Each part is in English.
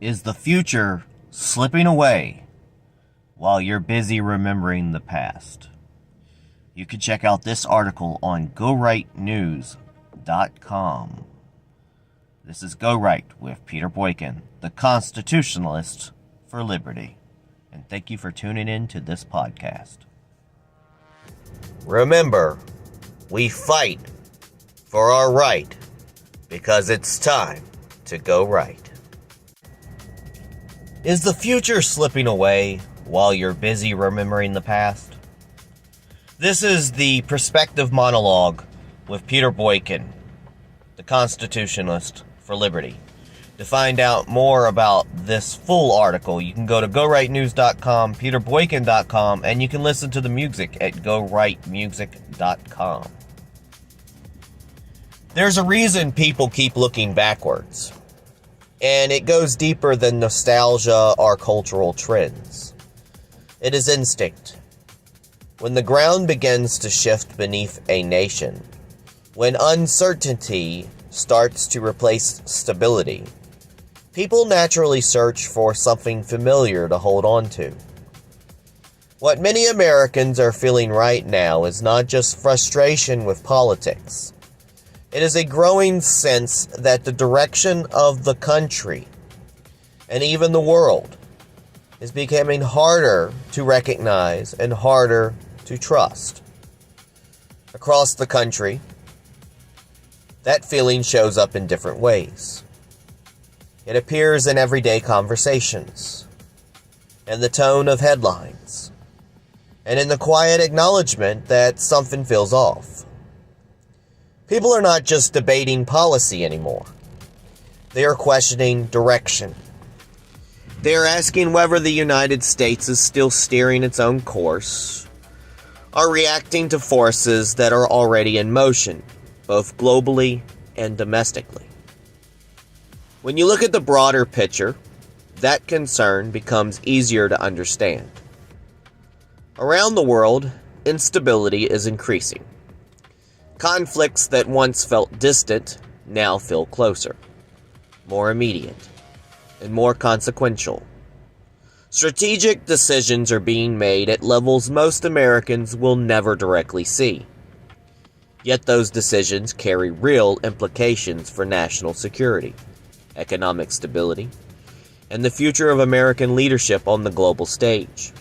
Is the future slipping away while you're busy remembering the past? You can check out this article on GoRightNews.com. This is Go Right with Peter Boykin, the Constitutionalist for Liberty. And thank you for tuning in to this podcast. Remember, we fight for our right because it's time to go right. Is the future slipping away while you're busy remembering the past? This is the Perspective Monologue with Peter Boykin, the Constitutionalist for Liberty. To find out more about this full article, you can go to GoRightNews.com, PeterBoykin.com, and you can listen to the music at GoRightMusic.com. There's a reason people keep looking backwards. And it goes deeper than nostalgia or cultural trends. It is instinct. When the ground begins to shift beneath a nation, when uncertainty starts to replace stability, people naturally search for something familiar to hold on to. What many Americans are feeling right now is not just frustration with politics. It is a growing sense that the direction of the country, and even the world, is becoming harder to recognize and harder to trust. Across the country, that feeling shows up in different ways. It appears in everyday conversations, in the tone of headlines, and in the quiet acknowledgement that something feels off. People are not just debating policy anymore. They are questioning direction. They are asking whether the United States is still steering its own course, or reacting to forces that are already in motion, both globally and domestically. When you look at the broader picture, that concern becomes easier to understand. Around the world, instability is increasing. Conflicts that once felt distant now feel closer, more immediate, and more consequential. Strategic decisions are being made at levels most Americans will never directly see. Yet those decisions carry real implications for national security, economic stability, and the future of American leadership on the global stage.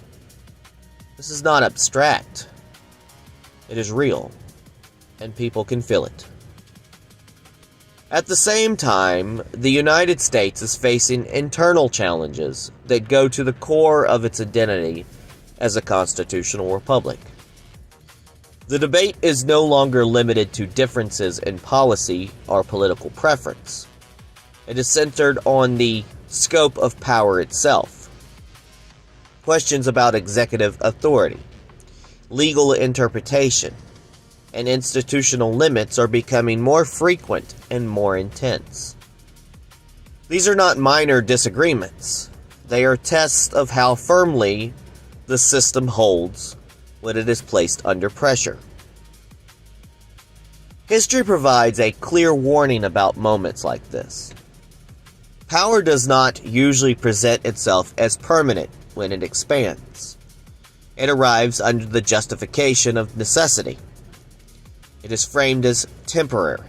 This is not abstract. It is real. And people can feel it. At the same time, the United States is facing internal challenges that go to the core of its identity as a constitutional republic. The debate is no longer limited to differences in policy or political preference. It is centered on the scope of power itself. Questions about executive authority, legal interpretation, and institutional limits are becoming more frequent and more intense. These are not minor disagreements. They are tests of how firmly the system holds when it is placed under pressure. History provides a clear warning about moments like this. Power does not usually present itself as permanent when it expands. It arrives under the justification of necessity. It is framed as temporary,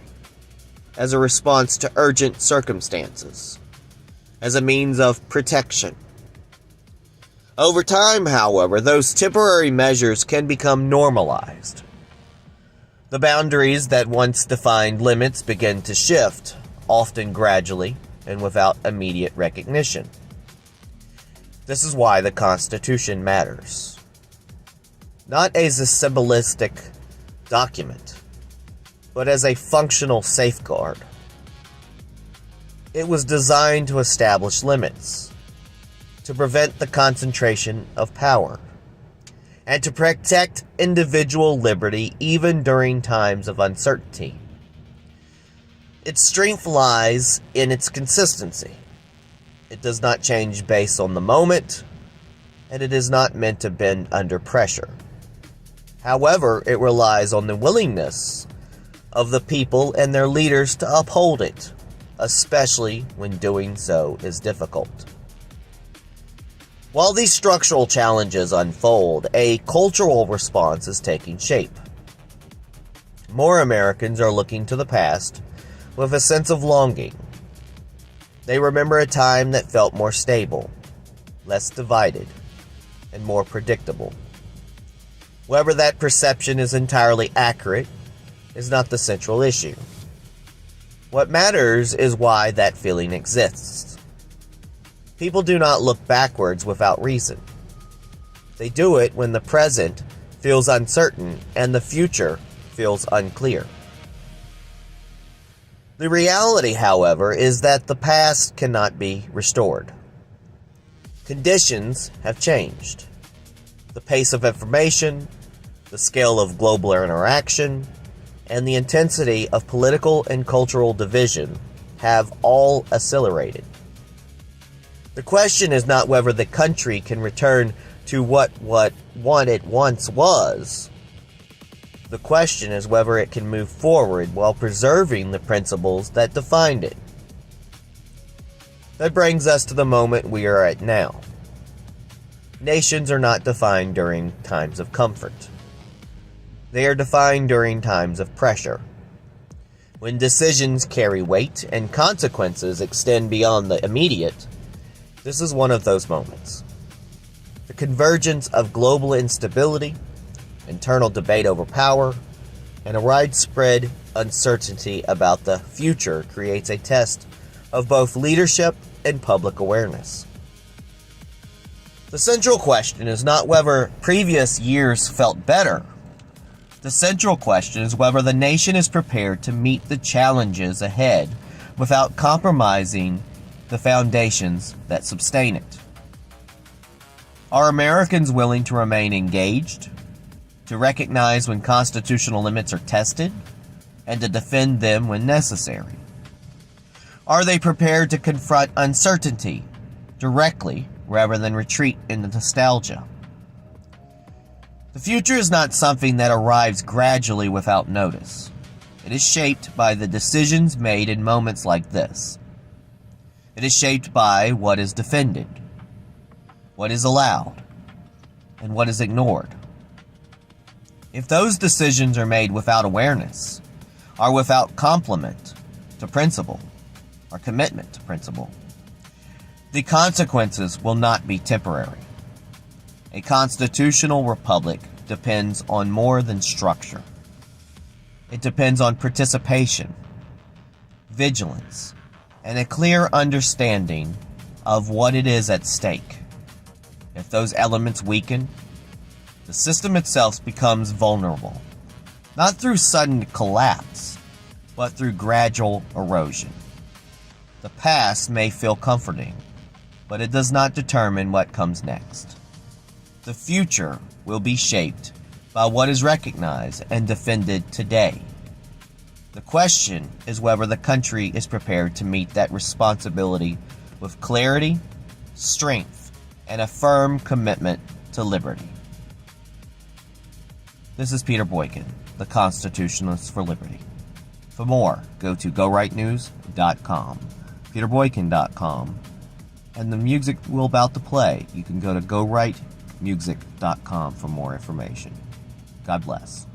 as a response to urgent circumstances, as a means of protection. Over time, however, those temporary measures can become normalized. The boundaries that once defined limits begin to shift, often gradually and without immediate recognition. This is why the Constitution matters. Not as a symbolistic document, but as a functional safeguard. It was designed to establish limits, to prevent the concentration of power, and to protect individual liberty even during times of uncertainty. Its strength lies in its consistency. It does not change based on the moment, and it is not meant to bend under pressure. However, it relies on the willingness of the people and their leaders to uphold it, especially when doing so is difficult. While these structural challenges unfold, a cultural response is taking shape. More Americans are looking to the past with a sense of longing. They remember a time that felt more stable, less divided, and more predictable. Whether that perception is entirely accurate is not the central issue. What matters is why that feeling exists. People do not look backwards without reason. They do it when the present feels uncertain and the future feels unclear. The reality, however, is that the past cannot be restored. Conditions have changed. The pace of information, the scale of global interaction, and the intensity of political and cultural division have all accelerated. The question is not whether the country can return to what it once was. The question is whether it can move forward while preserving the principles that defined it. That brings us to the moment we are at now. Nations are not defined during times of comfort. They are defined during times of pressure. When decisions carry weight and consequences extend beyond the immediate, this is one of those moments. The convergence of global instability, internal debate over power, and a widespread uncertainty about the future creates a test of both leadership and public awareness. The central question is not whether previous years felt better. The central question is whether the nation is prepared to meet the challenges ahead without compromising the foundations that sustain it. Are Americans willing to remain engaged, to recognize when constitutional limits are tested, and to defend them when necessary? Are they prepared to confront uncertainty directly rather than retreat into nostalgia? The future is not something that arrives gradually without notice. It is shaped by the decisions made in moments like this. It is shaped by what is defended, what is allowed, and what is ignored. If those decisions are made without awareness, or without complement to principle, or commitment to principle, the consequences will not be temporary. A constitutional republic depends on more than structure. It depends on participation, vigilance, and a clear understanding of what it is at stake. If those elements weaken, the system itself becomes vulnerable, not through sudden collapse, but through gradual erosion. The past may feel comforting, but it does not determine what comes next. The future will be shaped by what is recognized and defended today. The question is whether the country is prepared to meet that responsibility with clarity, strength, and a firm commitment to liberty. This is Peter Boykin, the Constitutionalist for Liberty. For more, go to GoRightNews.com, PeterBoykin.com, and the music we're about to play, you can go to GoRightMusic.com for more information. God bless.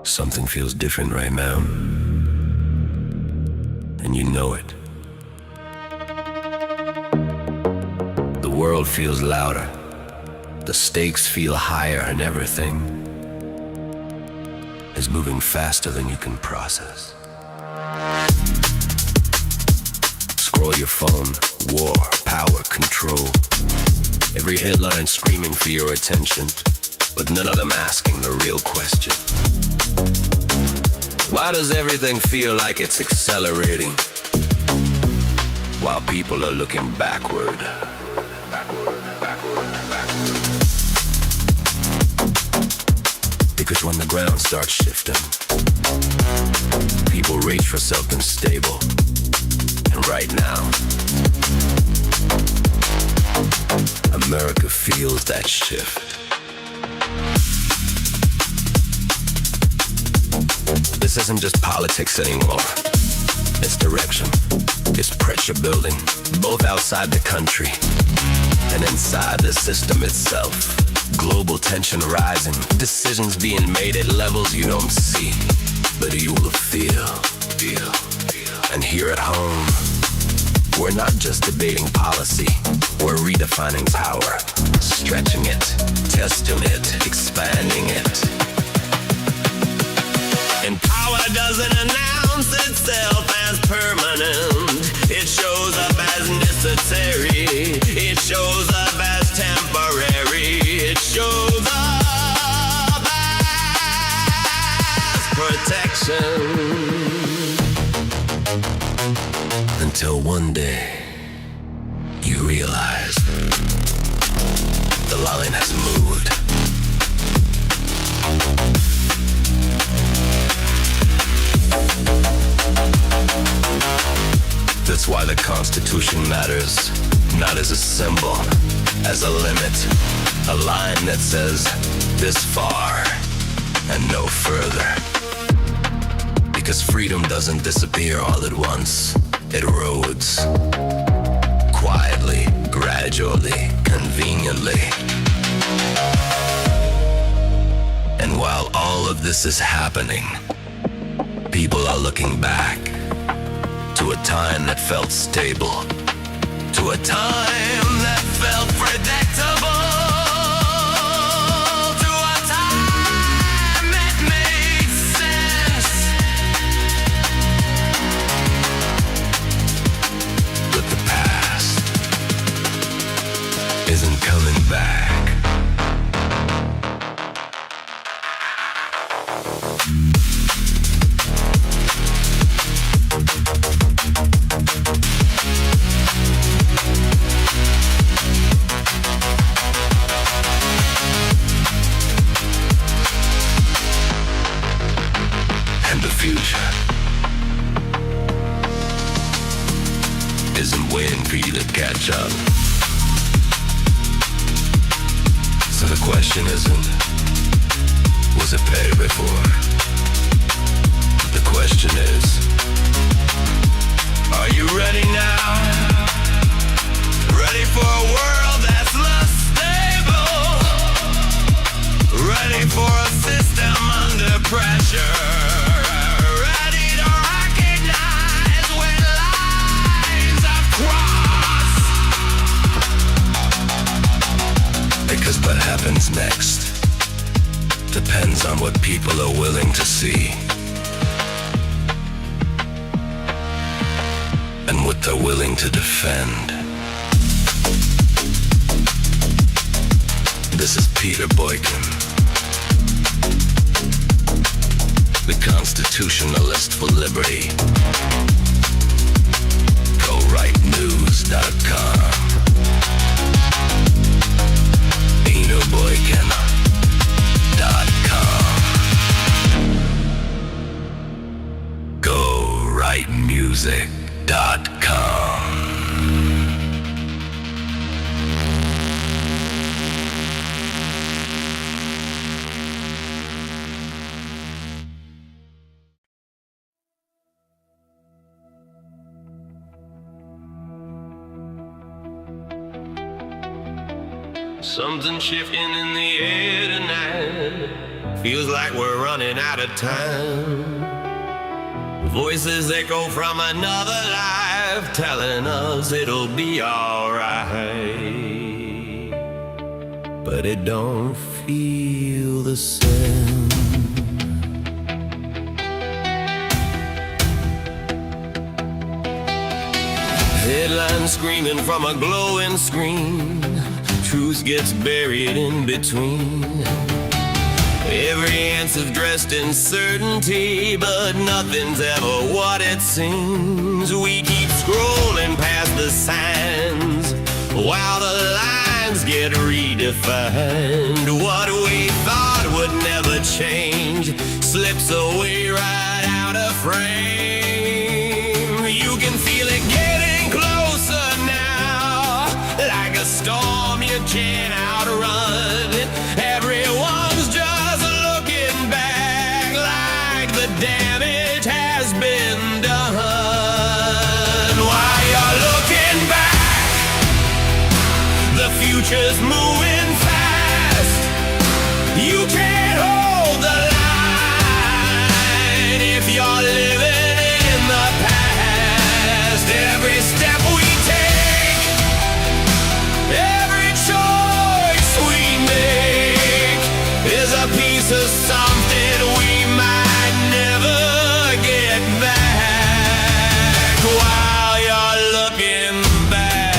Something feels different right now, and you know it. The world feels louder, the stakes feel higher, and everything is moving faster than you can process. Scroll your phone, war, power, control. Every headline screaming for your attention, but none of them asking the real question. Why does everything feel like it's accelerating while people are looking backward? Because when the ground starts shifting, people reach for something stable. And right now, America feels that shift. This isn't just politics anymore. It's direction. It's pressure building, both outside the country and inside the system itself. Global tension rising, decisions being made at levels you don't see, but you will feel. And here at home, we're not just debating policy, we're redefining power, stretching it, testing it, expanding it. And power doesn't announce itself as permanent. It shows up as necessary. It shows up as temporary. It shows up as protection. Until one day, you realize the line has moved. That's why the Constitution matters, not as a symbol, as a limit, a line that says this far and no further. Because freedom doesn't disappear all at once. It erodes, quietly, gradually, conveniently. And while all of this is happening, people are looking back to a time that felt stable, to a time that felt predictable, to a time that made sense. But the past isn't coming back. And the future isn't waiting for you to catch up. So the question isn't, was it better before? The question is, are you ready now? Ready for a world that's less stable? Ready for a system under pressure? Ready to recognize when lines are crossed? Because what happens next depends on what people are willing to see and what they're willing to defend. This is Peter Boykin, the Constitutionalist for Liberty. GoWriteNews.com. PeterBoykin.com. GoWriteMusic.com. Something shifting in the air tonight. Feels like we're running out of time. Voices echo from another life, telling us it'll be alright. But it don't feel the same. Headlines screaming from a glowing screen. Truth gets buried in between. Every answer's dressed in certainty, but nothing's ever what it seems. We keep scrolling past the signs while the lines get redefined. What we thought would never change slips away right out of frame. You can feel it getting closer now, like a storm you can't outrun. Everyone's just looking back, like the damage has been done. While you're looking back, the future's moving fast. You can't hold the line if you're living in the past. Every step we take, every choice we make is a piece of something we might never get back. While you're looking back,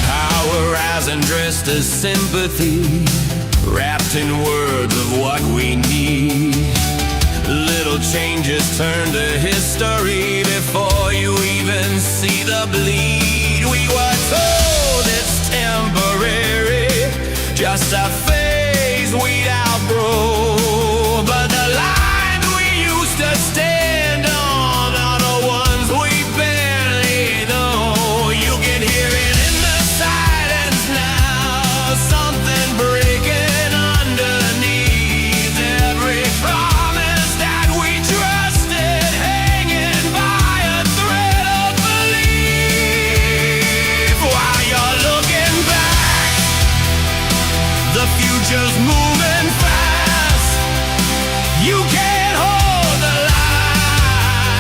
power rising dressed as sympathy, wrapped in words of what we need. Little changes turn to history before you even see the bleed. We were told it's temporary, just a phase we'd outgrow. But the lines we used to stand on are the ones we barely know. You can hear it in the silence now, something breaking underneath. Every promise that we trusted hanging by a thread of belief. While you're looking back, the future's moving fast. You can't hold the line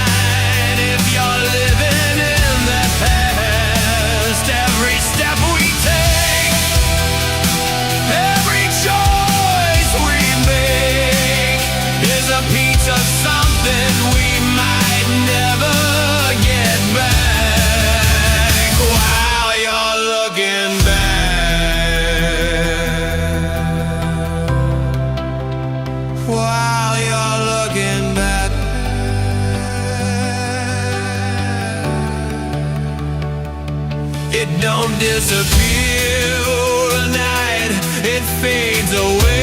if you're living in the past. Every step we take, every choice we make is a piece of something we might never get back. While you're looking back, while you're looking back, it don't disappear overnight, it fades away.